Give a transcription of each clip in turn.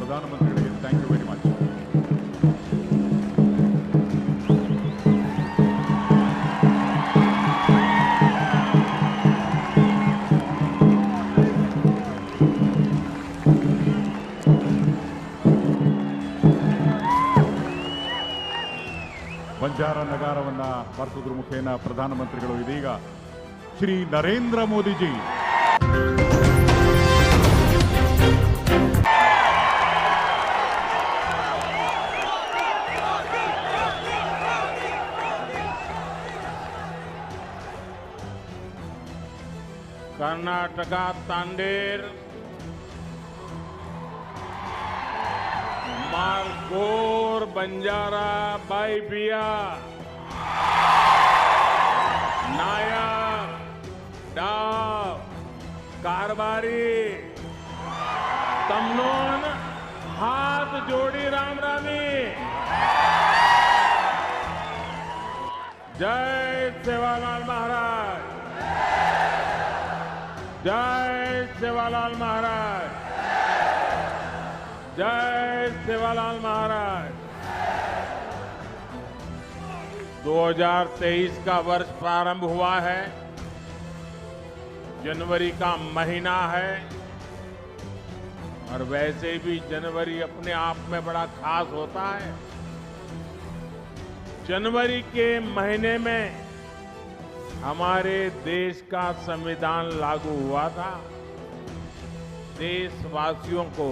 ಪ್ರಧಾನಮಂತ್ರಿಗಳಿಗೆ thank you very much. Banjara ನಗಾರವನ್ನ ಬಾರಿಸುವುದರ ಮುಖೇನ ಪ್ರಧಾನಮಂತ್ರಿಗಳು ಇದೀಗ ಶ್ರೀ ನರೇಂದ್ರ ಮೋದಿಜಿ कर्नाटक तांडेर मारगोर बंजारा बाईबिया नायक डाव कारबारी तमनोन हाथ जोड़ी राम रामी. जय सेवालाल महाराज, जय सेवालाल महाराज, जय सेवालाल महाराज. 2023 का वर्ष प्रारंभ हुआ है. जनवरी का महीना है और वैसे भी जनवरी अपने आप में बड़ा खास होता है. जनवरी के महीने में हमारे देश का संविधान लागू हुआ था. देशवासियों को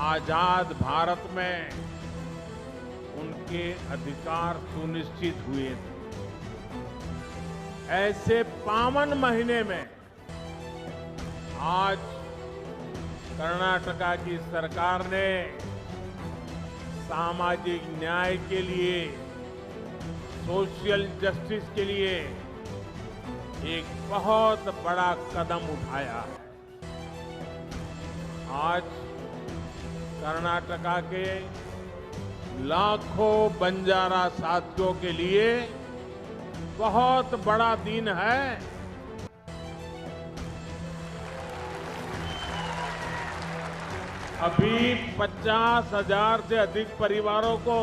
आजाद भारत में उनके अधिकार सुनिश्चित हुए थे. ऐसे पावन महीने में आज कर्नाटका की सरकार ने सामाजिक न्याय के लिए, सोशल जस्टिस के लिए एक बहुत बड़ा कदम उठाया है. आज कर्नाटका के लाखों बंजारा साथियों के लिए बहुत बड़ा दिन है. अभी 50,000 से अधिक परिवारों को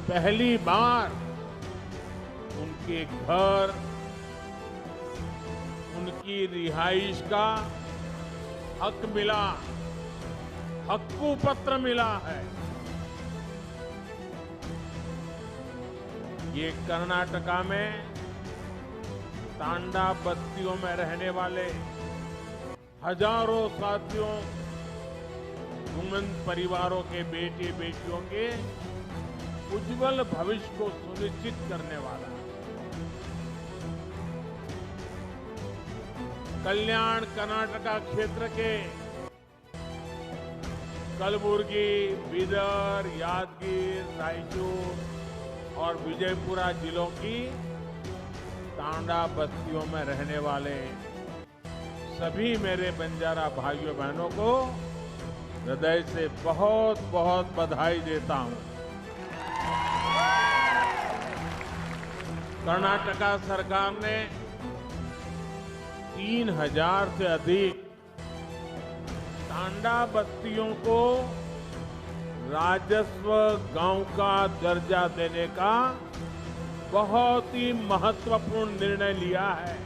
पहली बार उनके घर, उनकी रिहाइश का हक मिला, हक्कू पत्र मिला है. ये कर्नाटका में तांडा बस्तियों में रहने वाले हजारों साथियों, घुमंत परिवारों के बेटे बेटियों के उज्जवल भविष्य को सुनिश्चित करने वाला है. कल्याण कर्नाटका क्षेत्र के कलबुर्गी, बीदर, यादगीर, रायचूर और विजयपुरा जिलों की तांडा बस्तियों में रहने वाले सभी मेरे बंजारा भाइयों बहनों को हृदय से बहुत बहुत बधाई देता हूं. कर्नाटका सरकार ने 3,000 से अधिक तांडा बस्तियों को राजस्व गांव का दर्जा देने का बहुत ही महत्वपूर्ण निर्णय लिया है.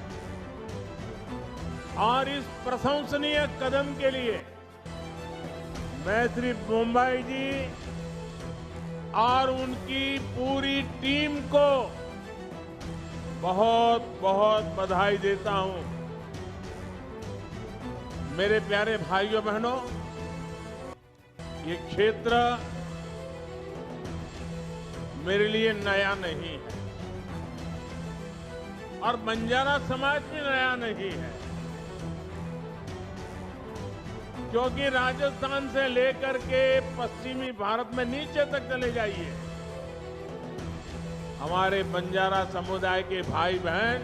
और इस प्रशंसनीय कदम के लिए मैं श्री मुंबई जी और उनकी पूरी टीम को बहुत बहुत बधाई देता हूं. मेरे प्यारे भाइयों बहनों, ये क्षेत्र मेरे लिए नया नहीं है और बंजारा समाज भी नया नहीं है, क्योंकि राजस्थान से लेकर के पश्चिमी भारत में नीचे तक चले जाइए, हमारे बंजारा समुदाय के भाई बहन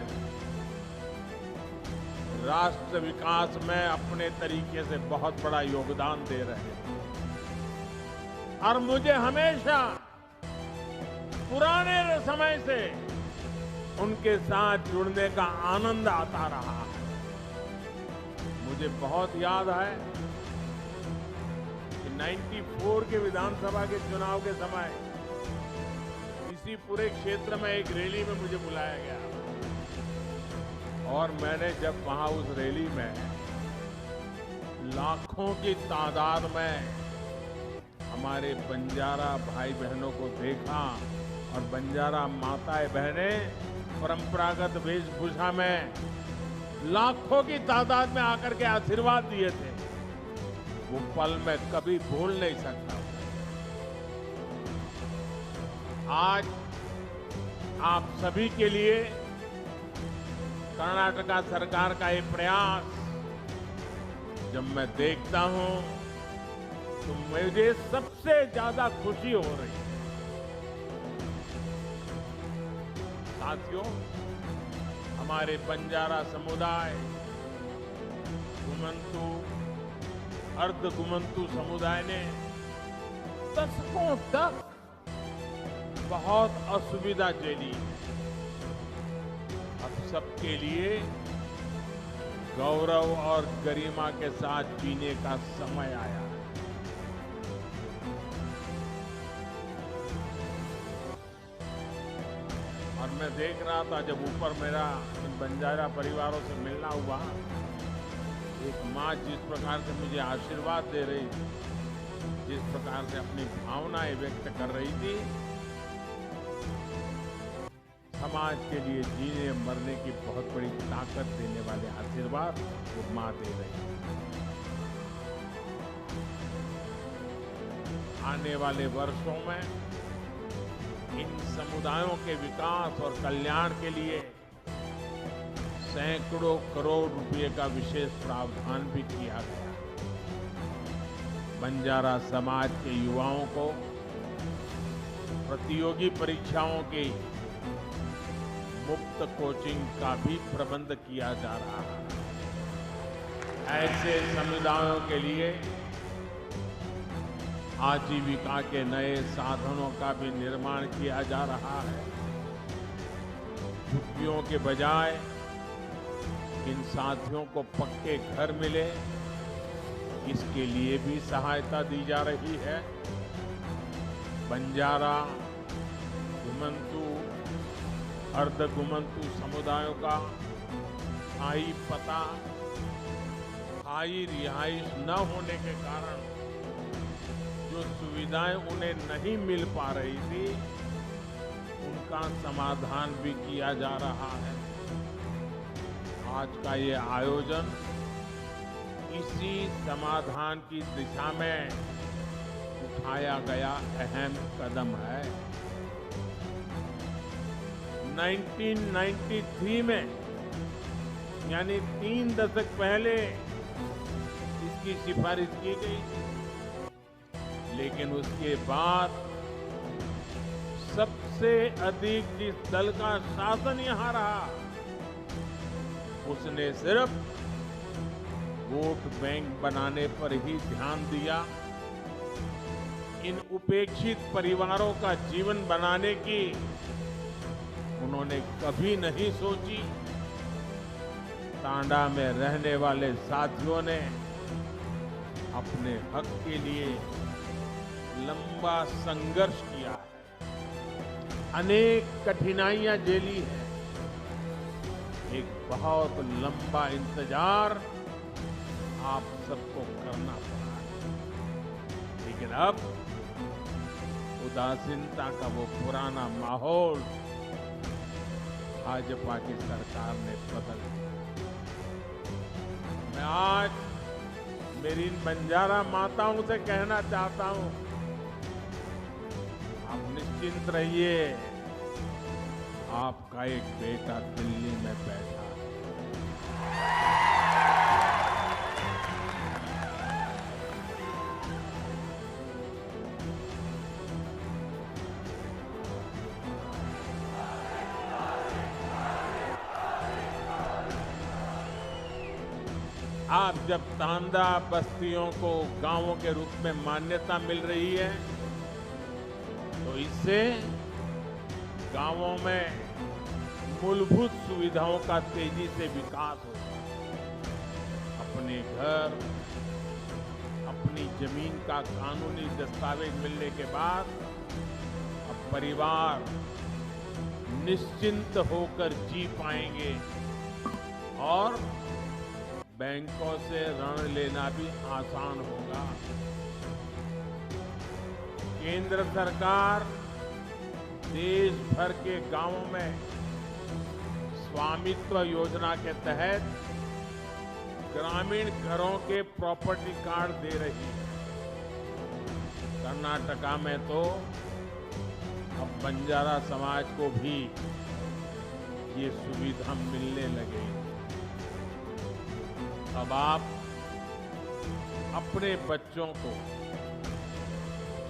राष्ट्र विकास में अपने तरीके से बहुत बड़ा योगदान दे रहे हैं. और मुझे हमेशा पुराने समय से उनके साथ जुड़ने का आनंद आता रहा है. मुझे बहुत याद है 94 के विधानसभा के चुनाव के समय इसी पूरे क्षेत्र में एक रैली में मुझे बुलाया गया और मैंने जब वहां उस रैली में लाखों की तादाद में हमारे बंजारा भाई बहनों को देखा और बंजारा माताएं बहनें परंपरागत वेशभूषा में लाखों की तादाद में आकर के आशीर्वाद दिए थे, वो पल मैं कभी भूल नहीं सकता। आज आप सभी के लिए कर्नाटका सरकार का ये प्रयास जब मैं देखता हूं तो मुझे सबसे ज्यादा खुशी हो रही है। साथियों, हमारे बंजारा समुदाय, घुमंतु, अर्ध घुमंतु समुदाय ने दशकों तक बहुत असुविधा झेली। अब सबके लिए गौरव और गरिमा के साथ जीने का समय आया है। और मैं देख रहा था जब ऊपर मेरा इन बंजारा परिवारों से मिलना हुआ, एक माँ जिस प्रकार से मुझे आशीर्वाद दे रही थी, जिस प्रकार से अपनी भावनाएं व्यक्त कर रही थी, समाज के लिए जीने मरने की बहुत बड़ी ताकत देने वाले आशीर्वाद वो माँ दे रही है। आने वाले वर्षों में इन समुदायों के विकास और कल्याण के लिए सैकड़ों करोड़ रुपए का विशेष प्रावधान भी किया गया। बंजारा समाज के युवाओं को प्रतियोगी परीक्षाओं की मुफ्त कोचिंग का भी प्रबंध किया जा रहा है। ऐसे समुदायों के लिए आजीविका के नए साधनों का भी निर्माण किया जा रहा है। झुग्गियों के बजाय इन साथियों को पक्के घर मिले, इसके लिए भी सहायता दी जा रही है। बंजारा, घुमंतु, अर्ध घुमंतु समुदायों का स्थायी पता, स्थायी रिहाइश न होने के कारण जो सुविधाएं उन्हें नहीं मिल पा रही थी, उनका समाधान भी किया जा रहा है। आज का ये आयोजन इसी समाधान की दिशा में उठाया गया अहम कदम है। 1993 में, यानी 3 दशक पहले इसकी सिफारिश की गई थी, लेकिन उसके बाद सबसे अधिक जिस दल का शासन यहां रहा, उसने सिर्फ वोट बैंक बनाने पर ही ध्यान दिया। इन उपेक्षित परिवारों का जीवन बनाने की उन्होंने कभी नहीं सोची। तांडा में रहने वाले साथियों ने अपने हक के लिए लंबा संघर्ष किया है, अनेक कठिनाइयां झेली है, एक बहुत लंबा इंतजार आप सबको करना पड़ा है। लेकिन अब उदासीनता का वो पुराना माहौल भाजपा की सरकार ने बदल दिया। मैं आज मेरी इन बंजारा माताओं से कहना चाहता हूं, आप निश्चिंत रहिए, आपका एक बेटा दिल्ली में बैठा है। आज जब तांडा बस्तियों को गांवों के रूप में मान्यता मिल रही है, तो इससे गांवों में मूलभूत सुविधाओं का तेजी से विकास होगा। अपने घर, अपनी जमीन का कानूनी दस्तावेज मिलने के बाद अब परिवार निश्चिंत होकर जी पाएंगे और बैंकों से ऋण लेना भी आसान होगा। केंद्र सरकार देश भर के गांवों में स्वामित्व योजना के तहत ग्रामीण घरों के प्रॉपर्टी कार्ड दे रही है। कर्नाटका में तो अब बंजारा समाज को भी ये सुविधा मिलने लगेगी। अब आप अपने बच्चों को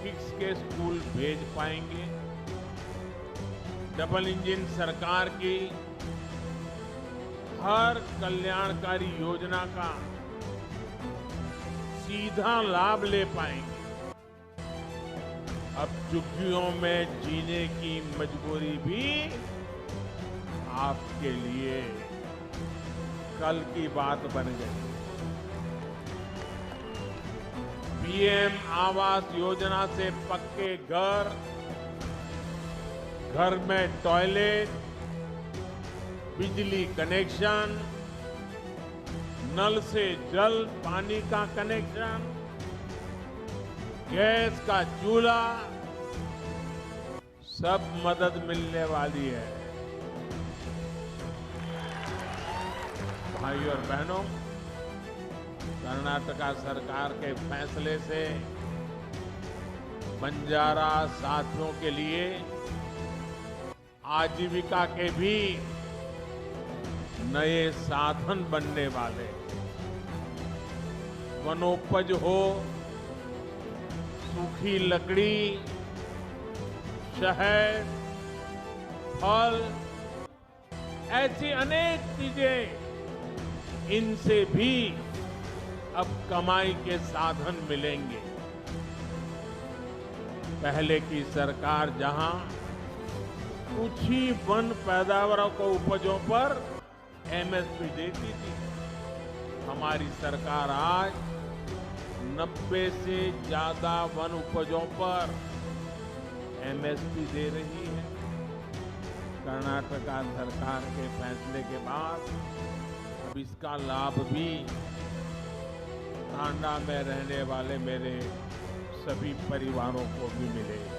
फिक्स के स्कूल भेज पाएंगे। डबल इंजन सरकार की हर कल्याणकारी योजना का सीधा लाभ ले पाएंगे। अब झुग्गियों में जीने की मजबूरी भी आपके लिए कल की बात बन गई। पीएम आवास योजना से पक्के घर में टॉयलेट, बिजली कनेक्शन, नल से जल पानी का कनेक्शन, गैस का चूल्हा, सब मदद मिलने वाली है। भाइयों और बहनों, कर्नाटका सरकार के फैसले से बंजारा साथियों के लिए आजीविका के भी नए साधन बनने वाले। वनोपज हो, सूखी लकड़ी, शहद, फल, ऐसी अनेक चीजें, इनसे भी अब कमाई के साधन मिलेंगे। पहले की सरकार जहां कुछ ही वन पैदावारों को उपजों पर एमएसपी देती थी, हमारी सरकार आज 90 से ज्यादा वन उपजों पर एमएसपी दे रही है। कर्नाटका सरकार के फैसले के बाद अब इसका लाभ भी तांडा में रहने वाले मेरे सभी परिवारों को भी मिलेगा।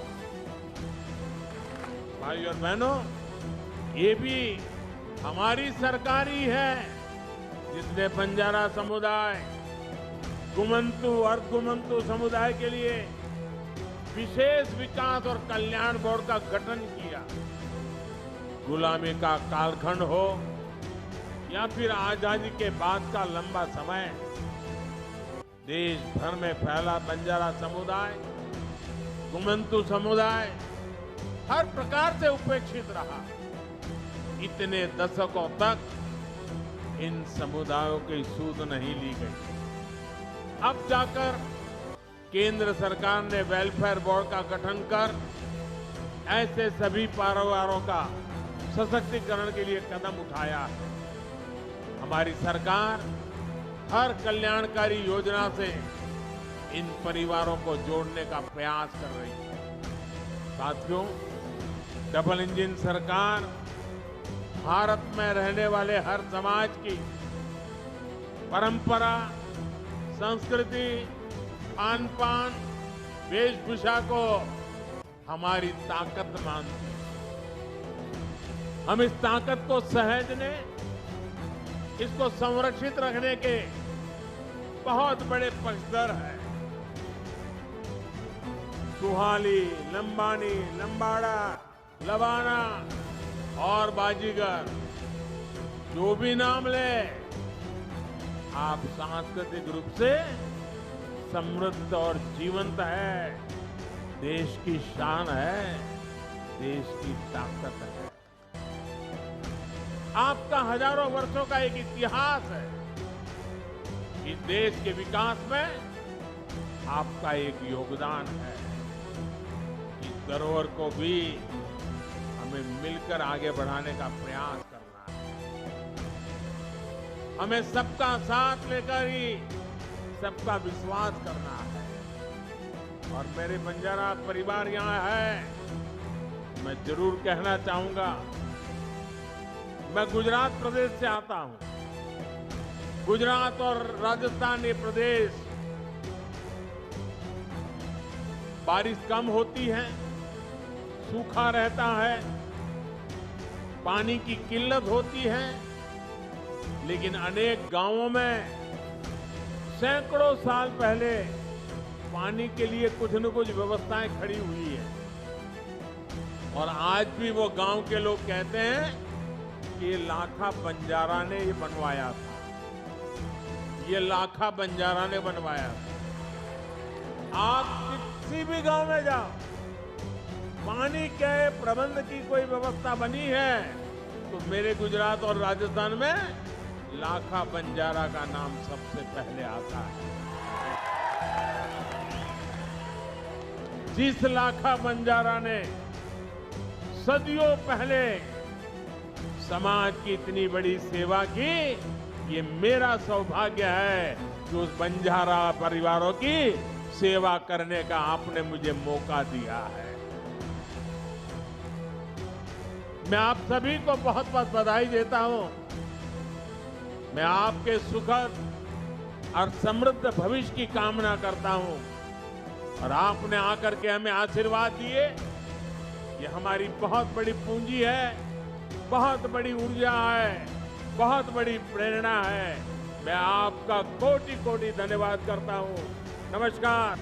भाई और बहनों, ये भी हमारी सरकार ही है जिसने बंजारा समुदाय, गुमंतु, अर्धगुमंतु समुदाय के लिए विशेष विकास और कल्याण बोर्ड का गठन किया। गुलामी का कालखंड हो या फिर आजादी के बाद का लंबा समय, देश भर में फैला बंजारा समुदाय, गुमंतु समुदाय हर प्रकार से उपेक्षित रहा। इतने दशकों तक इन समुदायों की सूद नहीं ली गई। अब जाकर केंद्र सरकार ने वेलफेयर बोर्ड का गठन कर ऐसे सभी परिवारों का सशक्तिकरण के लिए कदम उठाया है। हमारी सरकार हर कल्याणकारी योजना से इन परिवारों को जोड़ने का प्रयास कर रही है। साथियों, डबल इंजन सरकार भारत में रहने वाले हर समाज की परंपरा, संस्कृति, खान पान, वेशभूषा को हमारी ताकत मानती है। हम इस ताकत को सहेजने, इसको संरक्षित रखने के बहुत बड़े पक्षधर हैं। सुहाली, लंबानी, लंबाड़ा, लवाना और बाजीगर, जो भी नाम ले, आप सांस्कृतिक रूप से समृद्ध और जीवंत है, देश की शान है, देश की ताकत है। आपका हजारों वर्षों का एक इतिहास है। इस देश के विकास में आपका एक योगदान है। इस धरोहर को भी हमें मिलकर आगे बढ़ाने का प्रयास करना है। हमें सबका साथ लेकर ही सबका विश्वास करना है। और मेरे बंजारा परिवार यहाँ है, मैं जरूर कहना चाहूंगा, मैं गुजरात प्रदेश से आता हूं। गुजरात और राजस्थान ये प्रदेश बारिश कम होती है, सूखा रहता है, पानी की किल्लत होती है, लेकिन अनेक गांवों में सैकड़ों साल पहले पानी के लिए कुछ न कुछ व्यवस्थाएं खड़ी हुई है। और आज भी वो गांव के लोग कहते हैं कि ये लाखा बंजारा ने ये बनवाया था, ये लाखा बंजारा ने बनवाया था। आप किसी भी गांव में जाओ, पानी के प्रबंध की कोई व्यवस्था बनी है तो मेरे गुजरात और राजस्थान में लाखा बंजारा का नाम सबसे पहले आता है। जिस लाखा बंजारा ने सदियों पहले समाज की इतनी बड़ी सेवा की, ये मेरा सौभाग्य है कि उस बंजारा परिवारों की सेवा करने का आपने मुझे मौका दिया है। मैं आप सभी को बहुत बहुत बधाई देता हूं। मैं आपके सुखद और समृद्ध भविष्य की कामना करता हूं। और आपने आकर के हमें आशीर्वाद दिए, ये हमारी बहुत बड़ी पूंजी है, बहुत बड़ी ऊर्जा है, बहुत बड़ी प्रेरणा है। मैं आपका कोटि कोटि धन्यवाद करता हूं। नमस्कार।